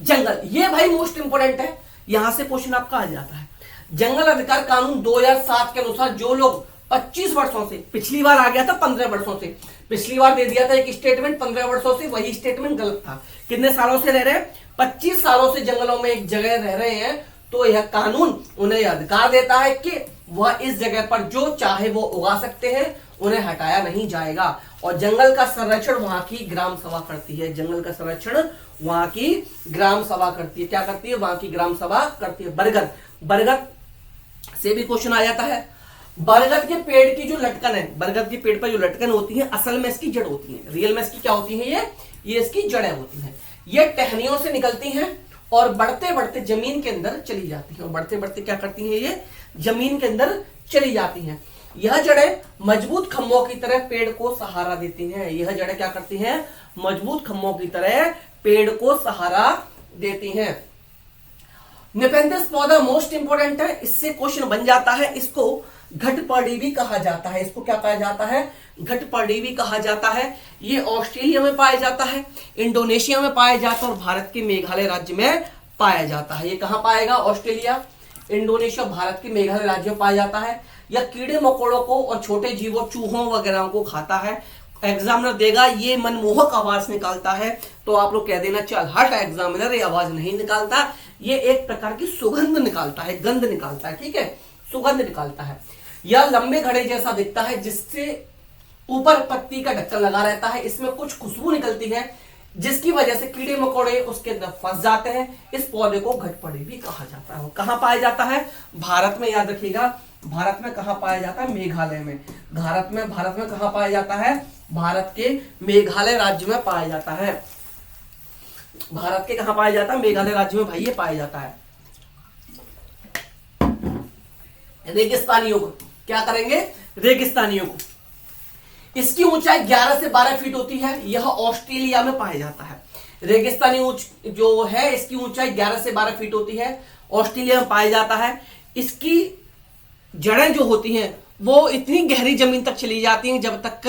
जंगल, ये भाई मोस्ट इंपोर्टेंट है, यहां से क्वेश्चन आपका आ जाता है। जंगल अधिकार कानून 2007 के अनुसार जो लोग 25 वर्षों से, पिछली बार आ गया था 15 वर्षों से, पिछली बार दे दिया था एक स्टेटमेंट 15 वर्षों से, वही स्टेटमेंट गलत था। कितने सालों से रह रहे हैं, 25 सालों से जंगलों में एक जगह रह रहे हैं, तो यह कानून उन्हें अधिकार देता है कि वह इस जगह पर जो चाहे वो उगा सकते हैं, उन्हें हटाया नहीं जाएगा। और जंगल का संरक्षण वहां की ग्राम सभा करती है। जंगल का संरक्षण वहां की ग्राम सभा करती है। क्या करती है, वहां की ग्राम सभा करती है। बरगद, बरगद से भी क्वेश्चन आ जाता है। बरगद के पेड़ की जो लटकन है, बरगद के पेड़ पर जो लटकन होती है, असल में इसकी जड़ होती है। रियल में इसकी क्या होती है, ये इसकी जड़ें होती हैं। ये टहनियों से निकलती हैं और बढ़ते बढ़ते जमीन के अंदर चली जाती हैं। और बढ़ते बढ़ते क्या करती हैं, ये जमीन के अंदर चली जाती हैं। यह जड़ें मजबूत खंभों की तरह पेड़ को सहारा देती हैं। यह जड़ें क्या करती हैं, मजबूत खंभों की तरह पेड़ को सहारा देती हैं। नेपेंथिस पौधा मोस्ट इंपोर्टेंट है, इससे क्वेश्चन बन जाता है। इसको घटपर्डी कहा जाता है। इसको क्या कहा जाता है, घटपर्डी कहा जाता है। ये ऑस्ट्रेलिया में पाया जाता है, इंडोनेशिया में पाया जाता है और भारत के मेघालय राज्य में पाया जाता है। ये कहां पाएगा, ऑस्ट्रेलिया, इंडोनेशिया, भारत के मेघालय राज्य में पाया जाता है। यह कीड़े मकोड़ों को और छोटे जीवों, चूहों वगैरह को खाता है। एग्जामिनर देगा, ये मनमोहक आवाज निकालता है, तो आप लोग कह देना चल हट एग्जामिनर, ये आवाज नहीं निकालता, ये एक प्रकार की सुगंध निकालता है, गंध निकालता है, ठीक है, सुगंध निकालता है। यह लंबे घड़े जैसा दिखता है, जिससे ऊपर पत्ती का ढक्कन लगा रहता है। इसमें कुछ खुशबू निकलती है, जिसकी वजह से कीड़े मकोड़े उसके अंदर फंस जाते हैं। इस पौधे को घटपर्डी भी कहा जाता है। कहां पाया जाता है, भारत में, याद रखिएगा। भारत में कहां पाया जाता है, मेघालय में। भारत में कहां पाया जाता है, भारत के मेघालय राज्य में पाया जाता है। भारत के कहां पाया जाता है, मेघालय राज्य में भाई ये पाया जाता है। रेगिस्तानी युग, क्या करेंगे, रेगिस्तानी युग। इसकी ऊंचाई 11 से 12 फीट होती है। यह ऑस्ट्रेलिया में पाया जाता है। रेगिस्तानी जो है, इसकी ऊंचाई 11 से 12 फीट होती है, ऑस्ट्रेलिया में पाया जाता है। इसकी जड़ें जो होती हैं वो इतनी गहरी जमीन तक चली जाती हैं जब तक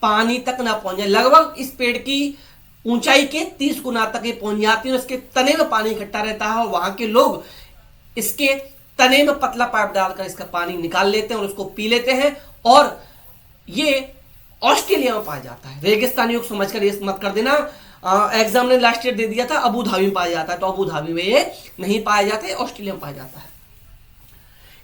पानी तक ना पहुंच जाए। लगभग इस पेड़ की ऊंचाई के 30 गुना तक ये पहुंच जाती है। इसके तने में पानी इकट्ठा रहता है और वहां के लोग इसके तने में पतला पाइप डालकर इसका पानी निकाल लेते हैं और उसको पी लेते हैं। और ये ऑस्ट्रेलिया में पाया जाता है। रेगिस्तानी युग समझकर ये मत कर देना, एग्जाम ने लास्ट ईयर दे दिया था अबू धाबी में पाया जाता है, तो अबू धाबी में ये नहीं पाया जाता है, ऑस्ट्रेलिया में पाया जाता है।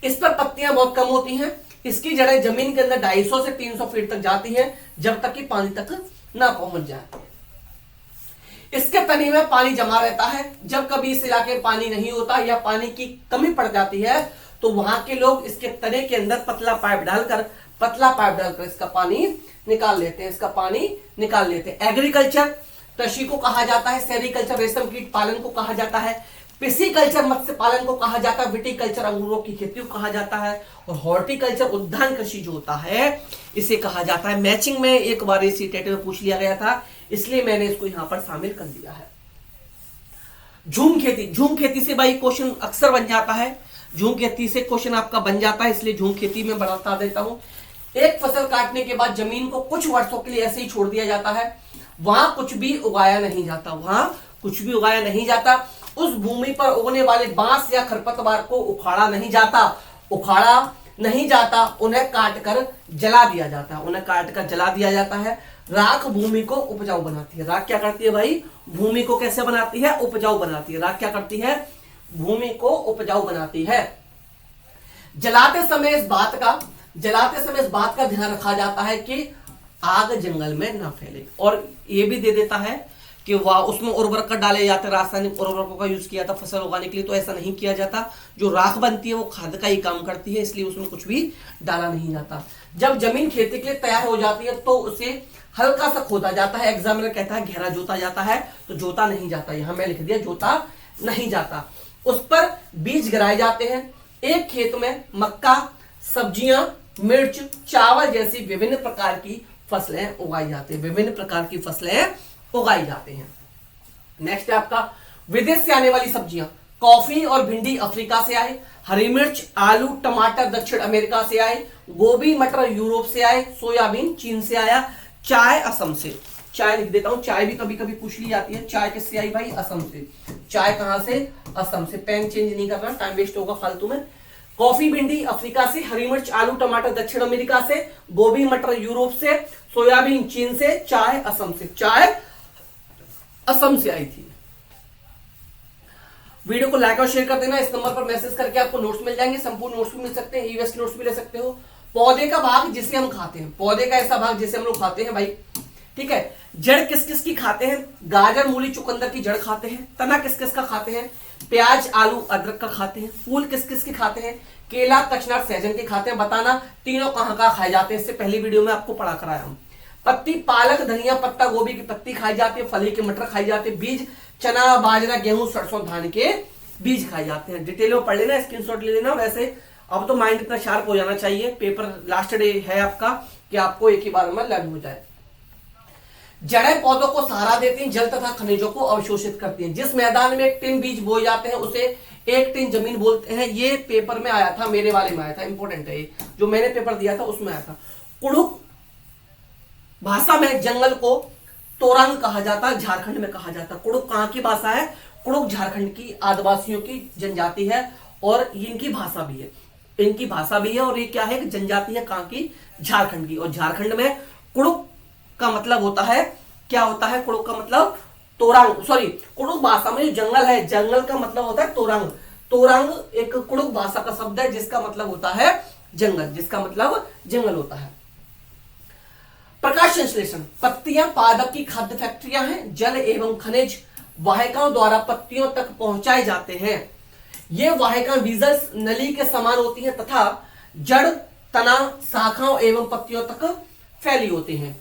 इस पर पत्तियां बहुत कम होती हैं। इसकी जड़ें जमीन के अंदर 250 से 300 फीट तक जाती हैं, जब तक कि पानी तक ना पहुंच जाए। इसके तने में पानी जमा रहता है। जब कभी इस इलाके में पानी नहीं होता या पानी की कमी पड़ जाती है, तो वहां के लोग इसके तने के अंदर पतला पाइप डालकर पतला पाइप डालकर इसका पानी निकाल लेते हैं, इसका पानी निकाल लेते हैं। एग्रीकल्चर कृषि को कहा जाता है, सेरिकल्चर रेशम कीट पालन को कहा जाता है, पिसीकल्चर मत्स्य पालन को कहा जाता है, विटीकल्चर अंगूरों की खेती को कहा जाता है, और हॉर्टिकल्चर उद्यान कृषि जो होता है इसे कहा जाता है। मैचिंग में एक बार इसी टेट में पूछ लिया गया था, इसलिए मैंने इसको यहां पर शामिल कर दिया है। झूम खेती, झूम खेती से भाई क्वेश्चन अक्सर बन जाता है, झूम खेती से क्वेश्चन आपका बन जाता है, इसलिए झूम खेती में बता देता हूं। एक फसल काटने के बाद जमीन को कुछ वर्षों के लिए ऐसे ही छोड़ दिया जाता है, वहां कुछ भी उगाया नहीं जाता, वहां कुछ भी उगाया नहीं जाता। उस भूमि पर उगने वाले बांस या खरपतवार को उखाड़ा नहीं जाता, उखाड़ा नहीं जाता, उन्हें काटकर जला दिया जाता है, उन्हें काटकर जला दिया जाता है। राख भूमि को उपजाऊ बनाती है। राख क्या करती है भाई? भूमि को कैसे बनाती है? उपजाऊ बनाती है। राख क्या करती है? भूमि को उपजाऊ बनाती है। जलाते समय इस बात का ध्यान रखा जाता है कि आग जंगल में ना फैले, और ये भी दे देता है कि वह उसमें उर्वरक डाले जाते, रासायनिक उर्वरकों का यूज किया था फसल उगाने के लिए, तो ऐसा नहीं किया जाता। जो राख बनती है वो खाद का ही काम करती है, इसलिए उसमें कुछ भी डाला नहीं जाता। जब जमीन खेती के लिए तैयार हो जाती है तो उसे हल्का सा खोदा जाता है, एग्जामिनर कहता है गहरा जोता जाता है, तो जोता नहीं जाता, यहां मैं लिख दिया जोता नहीं जाता। उस पर बीज गिराए जाते हैं। एक खेत में मक्का, सब्जियां, मिर्च, चावल जैसी विभिन्न प्रकार की फसलें उगाई जाती है, विभिन्न प्रकार की फसलें उगाई जाती हैं। नेक्स्ट है आपका विदेश से आने वाली सब्जियां। कॉफी और भिंडी अफ्रीका से आए, हरी मिर्च, आलू, टमाटर दक्षिण अमेरिका से आए, गोभी मटर यूरोप से आए, सोयाबीन चीन से आया, चाय असम से। चाय लिख देता हूं, चाय भी कभी कभी पूछ ली जाती है। चाय किससे आई भाई? असम से। चाय कहां से? असम से। पेन चेंज नहीं करना, टाइम वेस्ट होगा फालतू में। कॉफी भिंडी अफ्रीका से, हरी मिर्च आलू टमाटर दक्षिण अमेरिका से, गोभी मटर यूरोप से, सोयाबीन चीन से, चाय असम से। चाय असम से आई थी। वीडियो को लाइक और शेयर कर देना। इस नंबर पर मैसेज करके आपको नोट्स मिल जाएंगे, संपूर्ण नोट्स भी मिल सकते हैं, ईवीएस नोट्स भी ले सकते हो। पौधे का भाग जिसे हम खाते हैं, पौधे का ऐसा भाग जिसे हम लोग खाते हैं भाई, ठीक है। जड़ किस किस की खाते हैं? गाजर मूली चुकंदर की जड़ खाते हैं। तना किस किस का खाते हैं? प्याज आलू अदरक का खाते हैं। फूल किस किस के खाते हैं? केला कचनार सहजन के खाते हैं। बताना तीनों कहां कहां खाए जाते हैं, इससे पहली वीडियो में आपको पढ़ा कराया हूं। पत्ती पालक धनिया पत्ता गोभी की पत्ती खाई जाती है, फली के मटर खाई जाते हैं, बीज चना बाजरा गेहूं सरसों धान के बीज खाए जाते हैं। डिटेल में पढ़ लेना, स्क्रीनशॉट ले लेना। वैसे अब तो माइंड इतना शार्प हो जाना चाहिए, पेपर लास्ट डे है आपका, कि आपको एक ही बार में लर्न हो जाए। जड़ें पौधों को सहारा देती हैं, जल तथा खनिजों को अवशोषित करती हैं। जिस मैदान में 1 टिन बीज बोए जाते हैं उसे 1 टिन जमीन बोलते हैं। ये पेपर में आया था, मेरे वाले में आया था, इंपॉर्टेंट है ये, जो मैंने पेपर दिया था उसमें आया था। कुड़ुक भाषा में जंगल को तोरंग कहा जाता है, झारखंड में कहा जाता है। कुड़ुक कहां की भाषा है? कुड़ुक झारखंड की आदिवासियों की जनजाति है, और इनकी भाषा भी है, इनकी भाषा भी है। और ये क्या है? जनजाति है, कहां की? झारखंड की। और झारखंड में कुड़ुक का मतलब होता है, क्या होता है? कुड़ुक का मतलब तोरंग, सॉरी, कुड़ुक भाषा में जो जंगल है, जंगल का मतलब होता है तोरंग। तोरंग एक कुड़ुक भाषा का शब्द है जिसका मतलब होता है जंगल, जिसका मतलब जंगल होता है। प्रकाश संश्लेषण। पत्तियां पादप की खाद्य फैक्ट्रियां हैं। जल एवं खनिज वाहिकाओं द्वारा पत्तियों तक पहुंचाए जाते हैं। ये वाहिकाएं वीजल्स नली के समान होती हैं तथा जड़ तना शाखाओं एवं पत्तियों तक फैली होती हैं।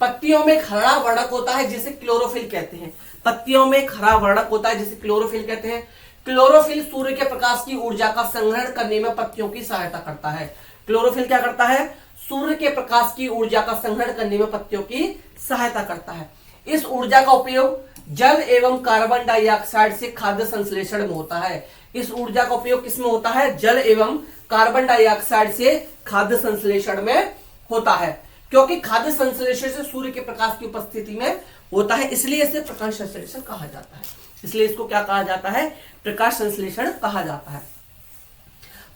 पत्तियों में हरा वर्णक होता है जिसे क्लोरोफिल कहते हैं। पत्तियों में हरा वर्णक होता है जिसे क्लोरोफिल कहते हैं। क्लोरोफिल सूर्य के प्रकाश की ऊर्जा का संग्रहण करने में पत्तियों की सहायता करता है। क्लोरोफिल क्या करता है? सूर्य के प्रकाश की ऊर्जा का संग्रहण करने में पत्तियों की सहायता करता है। इस ऊर्जा का उपयोग जल एवं कार्बन डाइऑक्साइड से खाद्य संश्लेषण में होता है। इस ऊर्जा का उपयोग किसमें होता है? जल एवं कार्बन डाइऑक्साइड से खाद्य संश्लेषण में होता है। क्योंकि खाद्य संश्लेषण से सूर्य के प्रकाश की उपस्थिति में होता है, इसलिए इसे प्रकाश संश्लेषण कहा जाता है। इसलिए इसको क्या कहा जाता है? प्रकाश संश्लेषण कहा जाता है।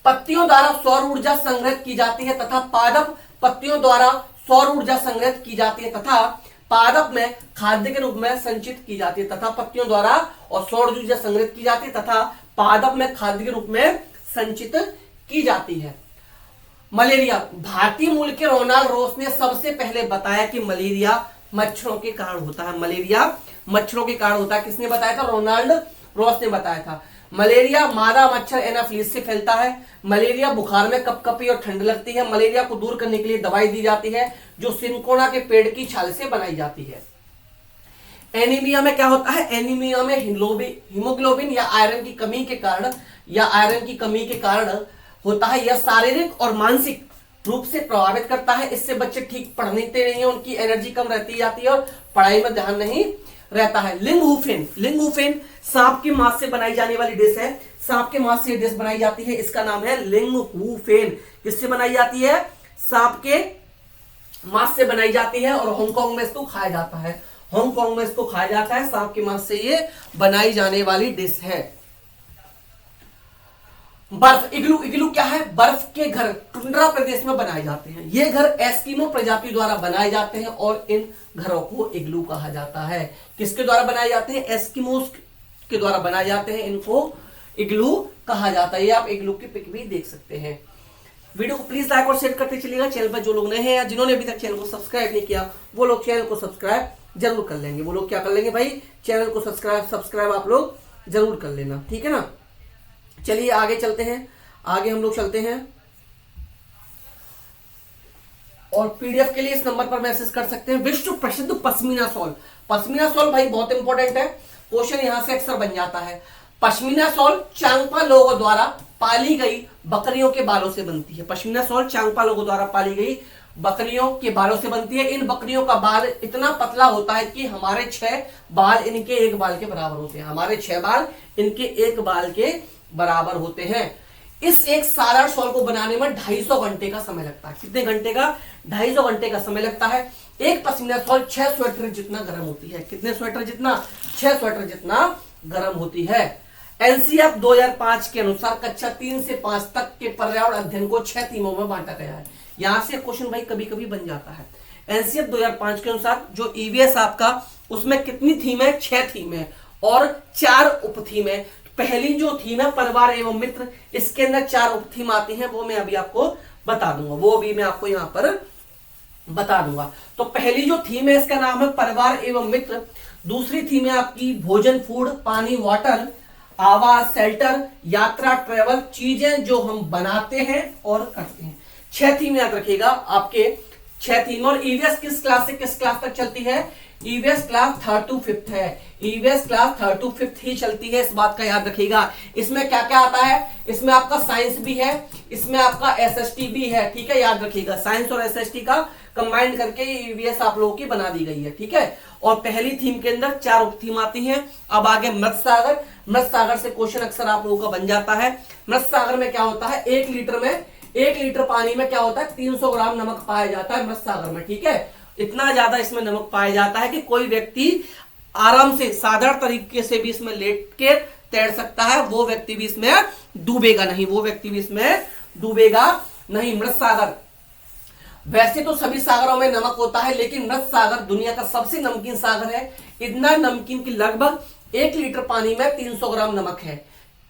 पत्तियों द्वारा सौर ऊर्जा संग्रहित की जाती है तथा पादप पत्तियों द्वारा सौर ऊर्जा संग्रहित की जाती है तथा पादप में खाद्य के रूप में संचित की जाती है। तथा पत्तियों द्वारा और सौर ऊर्जा संग्रहित की जाती है तथा पादप में खाद्य के रूप में संचित की जाती है। मलेरिया। भारतीय मूल के रोनाल्ड रोस ने सबसे पहले बताया कि मलेरिया मच्छरों के कारण होता है। मलेरिया मच्छरों के कारण होता है। किसने बताया था? रोनाल्ड रोस ने बताया था। मलेरिया मादा मच्छर एनाफिलिस से फैलता है। मलेरिया बुखार में कपकपी और ठंड लगती है। मलेरिया को दूर करने के लिए दवाई दी जाती है जो सिनकोना के पेड़ की छाल से बनाई जाती है। एनीमिया में क्या होता है? एनीमिया में हीमोग्लोबिन या आयरन की कमी के कारण होता है। यह शारीरिक और मानसिक रूप से प्रभावित करता है। इससे बच्चे ठीक पढ़ते नहीं है, उनकी एनर्जी कम रहती जाती है और पढ़ाई में ध्यान नहीं रहता है। लिंगहुफेन सांप के मांस से बनाई जाने वाली डिश है। सांप के मांस से डिश बनाई जाती है, इसका नाम है लिंगहुफेन। किससे बनाई जाती है? सांप के मांस से बनाई जाती है और हांगकांग में इसको खाया जाता है। सांप के मांस से ये बनाई जाने वाली डिश है। बर्फ, इग्लू क्या है? बर्फ के घर टुंड्रा प्रदेश में बनाए जाते हैं। ये घर एस्किमो प्रजाति द्वारा बनाए जाते हैं और इन घरों को इग्लू कहा जाता है। किसके द्वारा बनाए जाते हैं? एस्किमोस के द्वारा बनाए जाते हैं, इनको इग्लू कहा जाता है। ये आप इग्लू की पिक भी देख सकते हैं। वीडियो को प्लीज लाइक और शेयर करते चलिएगा। चैनल पर जो लोग नए हैं या जिन्होंने अभी तक चैनल को सब्सक्राइब नहीं किया वो लोग चैनल को सब्सक्राइब जरूर कर लेंगे। वो लोग क्या कर लेंगे भाई? चैनल को सब्सक्राइब आप लोग जरूर कर लेना, ठीक है ना। चलिए आगे चलते हैं। हम लोग चलते हैं और पीडीएफ के लिए इस नंबर पर मैसेज कर सकते हैं। विश्व प्रसिद्ध पश्मीना शॉल भाई बहुत इंपॉर्टेंट है, क्वेश्चन यहां से अक्सर बन जाता है। पश्मीना शॉल चांगपा लोगों द्वारा पाली गई बकरियों के बालों से बनती है। पश्मीना शॉल चांगपा लोगों द्वारा पाली गई बकरियों के बालों से बनती है। इन बकरियों का बाल इतना पतला होता है कि हमारे 6 बाल इनके 1 बाल के बराबर होते हैं। हमारे 6 बाल इनके 1 बाल के बराबर होते हैं। इस एक साधारण शॉल को बनाने में 250 घंटे का समय लगता है। कितने घंटे का? 250 घंटे का समय लगता है। एक पश्मीना शॉल 6 स्वेटर जितना गर्म होती है। कितने स्वेटर जितना? 6 स्वेटर जितना गर्म होती है। एनसीएफ 2005 के अनुसार कक्षा 3 से 5 तक के पर्यावरण अध्ययन को 6 थीमों में बांटा गया है। यहां से क्वेश्चन भाई कभी कभी बन जाता है। एनसीएफ 2005 के अनुसार जो ईवीएस आपका, उसमें कितनी थीम है? 6 थीम है और 4 उप थीम है। पहली जो थीम है परिवार एवं मित्र, इसके अंदर 4 उप थीम आती हैं, वो मैं अभी आपको बता दूंगा। तो पहली जो थीम है इसका नाम है परिवार एवं मित्र। दूसरी थीम है आपकी भोजन फूड, पानी वाटर, आवास शेल्टर, यात्रा ट्रेवल, चीजें जो हम बनाते हैं और करते हैं। 6 थीम याद रखिएगा आपके, 6 थीम। और ईवीएस किस क्लास से किस क्लास तक चलती है? EVS class 3rd to 5th है। EVS class 3rd to 5th ही चलती है, इस बात का याद रखिएगा। इसमें क्या क्या आता है? इसमें आपका साइंस भी है, इसमें आपका एसएसटी भी है, ठीक है, याद रखिएगा। साइंस और एसएसटी का कंबाइंड करके ईवीएस आप लोगों की बना दी गई है, ठीक है। और पहली थीम के अंदर 4 उप थीम आती हैं। अब आगे मृत सागर से क्वेश्चन अक्सर आप लोगों का बन जाता है। मृत सागर में क्या होता है? 1 लीटर पानी में क्या होता है? 300 ग्राम नमक पाया जाता है मृत सागर में, ठीक है। इतना ज्यादा इसमें नमक पाया जाता है कि कोई व्यक्ति आराम से साधारण तरीके से भी इसमें लेट के तैर सकता है, वो व्यक्ति भी इसमें डूबेगा नहीं। मृत सागर, वैसे तो सभी सागरों में नमक होता है, लेकिन मृत सागर दुनिया का सबसे नमकीन सागर है। इतना नमकीन कि लगभग 1 लीटर पानी में 300 ग्राम नमक है,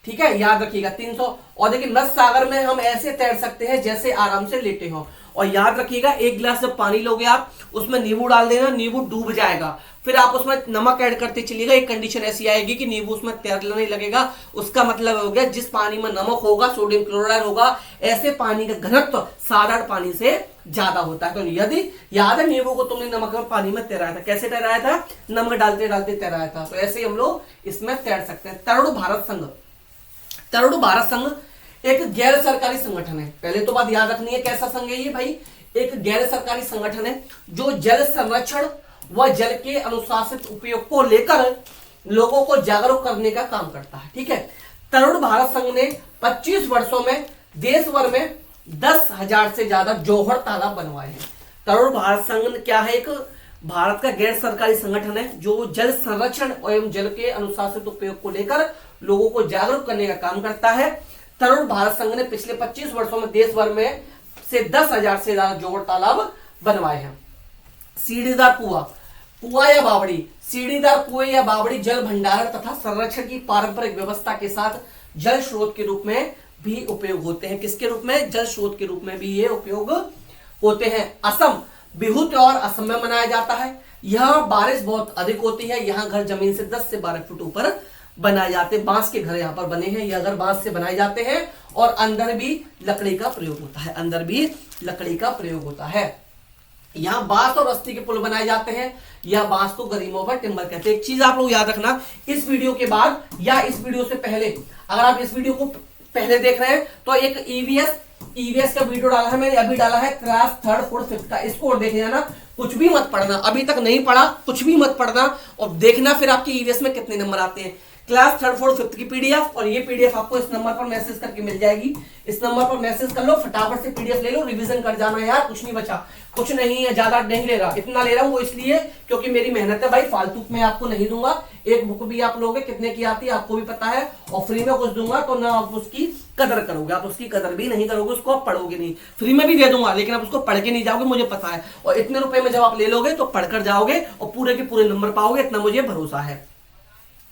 ठीक है, याद रखिएगा 300। और देखिए मृत सागर में हम ऐसे तैर सकते हैं जैसे आराम से लेटे हो। और याद रखिएगा 1 गिलास जब पानी लोगे आप, उसमें नींबू डाल देना, नींबू डूब जाएगा, फिर आप उसमें नमक ऐड करते चलिएगा। एक कंडीशन ऐसी आएगी कि नींबू उसमें तैरने लगेगा। उसका मतलब हो गया जिस पानी में नमक होगा, सोडियम क्लोराइड होगा, ऐसे पानी का घनत्व साधारण पानी से ज्यादा होता है। तो यदि याद है नींबू को तुमने नमक में पानी में तैराया था, कैसे तैराया था? नमक डालते डालते तैराया था। तो ऐसे ही हम लोग इसमें तैर सकते हैं। तरुण भारत संघ एक गैर सरकारी संगठन है। पहले तो बात याद रखनी है, कैसा संघ है ये भाई? एक गैर सरकारी संगठन है जो जल संरक्षण व जल के अनुशासित उपयोग को लेकर लोगों को जागरूक करने का काम करता है, ठीक है। तरुण भारत संघ ने 25 वर्षों में देश भर में 10,000 से ज्यादा जोहर तालाब बनवाए हैं। तरुण भारत संघ क्या है? एक भारत का गैर सरकारी संगठन है जो जल संरक्षण एवं जल के अनुशासित उपयोग को लेकर लोगों को जागरूक करने का काम करता है। तरुण भारत संघ ने पिछले 25 वर्षों में देश भर में से 10,000 से ज्यादा जोहर तालाब बनवाए हैं। सीढ़ीदार कुआं या बावड़ी, सीढ़ीदार कुएं या बावड़ी जल भंडारण तथा संरक्षण की पारंपरिक व्यवस्था के साथ जल स्रोत के रूप में भी उपयोग होते हैं। किसके रूप में? जल स्रोत के रूप में भी ये उपयोग होते हैं। असम, बिहू त्योहार असम में मनाया जाता है। यहाँ बारिश बहुत अधिक होती है, यहाँ घर जमीन से 10 से 12 फुट ऊपर बनाए जाते हैं। बांस के घर यहाँ पर बने हैं, ये अगर बांस से बनाए जाते हैं और अंदर भी लकड़ी का प्रयोग होता है, अंदर भी लकड़ी का प्रयोग होता है। यहाँ बांस और रस्सी के पुल बनाए जाते हैं, या बांस को गरिमों पर टिम्बर कहते हैं। एक चीज आप लोग याद रखना, इस वीडियो के बाद या इस वीडियो से पहले, अगर आप इस वीडियो को पहले देख रहे हैं तो एक ईवीएस का वीडियो डाला है मैंने, अभी डाला है क्लास 3rd 4th 5th का, इसको और देख लेना। कुछ भी मत पढ़ना, अभी तक नहीं पढ़ा कुछ भी मत पढ़ना, और देखना फिर आपके ईवीएस में कितने नंबर आते हैं। क्लास 3rd 4th 5th की पीडीएफ, और ये पीडीएफ आपको इस नंबर पर मैसेज करके मिल जाएगी। इस नंबर पर मैसेज कर लो, फटाफट से पीडीएफ ले लो, रिवीजन कर जाना यार, कुछ नहीं बचा, कुछ नहीं है, ज्यादा नहीं ले रहा, इतना ले रहा हूं वो इसलिए क्योंकि मेरी मेहनत है भाई, फालतू मैं आपको नहीं दूंगा। एक बुक भी आप लोगे कितने की आती है आपको भी पता है, और फ्री में कुछ दूंगा तो ना आप उसकी कदर करोगे, आप उसकी कदर भी नहीं करोगे, उसको आप पढ़ोगे नहीं। फ्री में भी दे दूंगा लेकिन आप उसको पढ़ के नहीं जाओगे, मुझे पता है। और इतने रुपए में जब आप ले लोगे तो पढ़कर जाओगे और पूरे के पूरे नंबर पाओगे, इतना मुझे भरोसा है।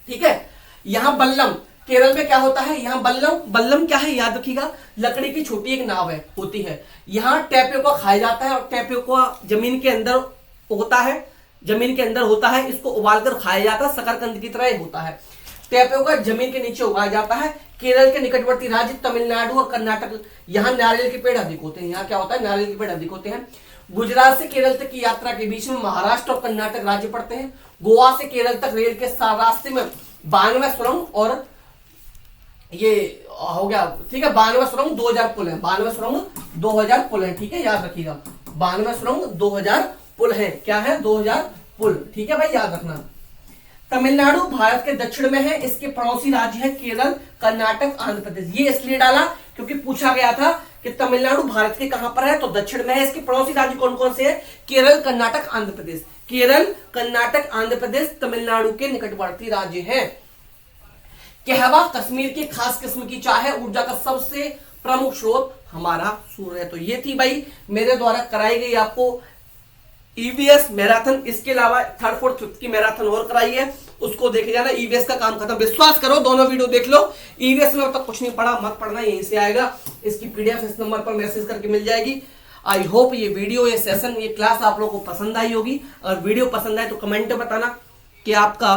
ठीक है, यहाँ बल्लम, केरल में क्या होता है, यहाँ बल्लम क्या है याद रखिएगा, लकड़ी की छोटी एक नाव है होती है। यहाँ टैपियोका खाया जाता है, और टैपियोका जमीन के अंदर होता है, जमीन के अंदर होता है, इसको उबालकर खाया जाता है, शकरकंद की तरह होता है। टैपियोका जमीन के नीचे उगाया जाता है। केरल के निकटवर्ती राज्य तमिलनाडु और कर्नाटक, यहाँ नारियल के पेड़ अधिक होते हैं। यहाँ क्या होता है, नारियल के पेड़ अधिक होते हैं। गुजरात से केरल तक की यात्रा के बीच में महाराष्ट्र और कर्नाटक राज्य पड़ते हैं। गोवा से केरल तक रेल के रास्ते में 92 सुरंग, और ये हो गया ठीक है, 92 सुरंग 2000 पुल है, 92 सुरंग 2000 पुल है। ठीक है, याद रखिएगा, 92 सुरंग 2000 पुल है। क्या है, 2000 पुल। ठीक है भाई, याद रखना। तमिलनाडु भारत के दक्षिण में है, इसके पड़ोसी राज्य है केरल, कर्नाटक, आंध्र प्रदेश। ये इसलिए डाला क्योंकि पूछा गया था कि तमिलनाडु भारत के कहां पर है, तो दक्षिण में है। इसके पड़ोसी राज्य कौन कौन से है, केरल, कर्नाटक, आंध्र प्रदेश। केरल, कर्नाटक, आंध्र प्रदेश तमिलनाडु के निकटवर्ती राज्य हैं। कहवा कश्मीर की खास किस्म की चाय है, ऊर्जा का सबसे प्रमुख स्रोत हमारा सूर्य है। तो ये थी भाई मेरे द्वारा कराई गई आपको ईवीएस मैराथन। इसके अलावा 3rd 4th 5th की मैराथन और कराई है, उसको देखे जाना। ईवीएस का काम खत्म, विश्वास करो दोनों वीडियो देख लो। ईवीएस में अब तक कुछ नहीं पढ़ा, मत पढ़ना, यहीं से आएगा। इसकी पीडीएफ इस नंबर पर मैसेज करके मिल जाएगी। आई होप ये वीडियो, ये सेशन, ये क्लास आप लोगों को पसंद आई होगी। अगर वीडियो पसंद आए तो कमेंट में बताना कि आपका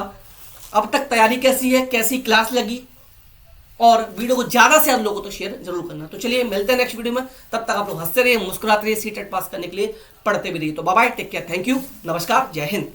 अब तक तैयारी कैसी है, कैसी क्लास लगी, और वीडियो को ज्यादा से ज्यादा लोगों को तो शेयर जरूर करना। तो चलिए मिलते हैं नेक्स्ट वीडियो में, तब तक आप लोग हंसते रहिए, मुस्कुराते रहिए, सीटेट पास करने के लिए पढ़ते भी रहिए। तो bye bye, take care, thank you, नमस्कार, जय हिंद।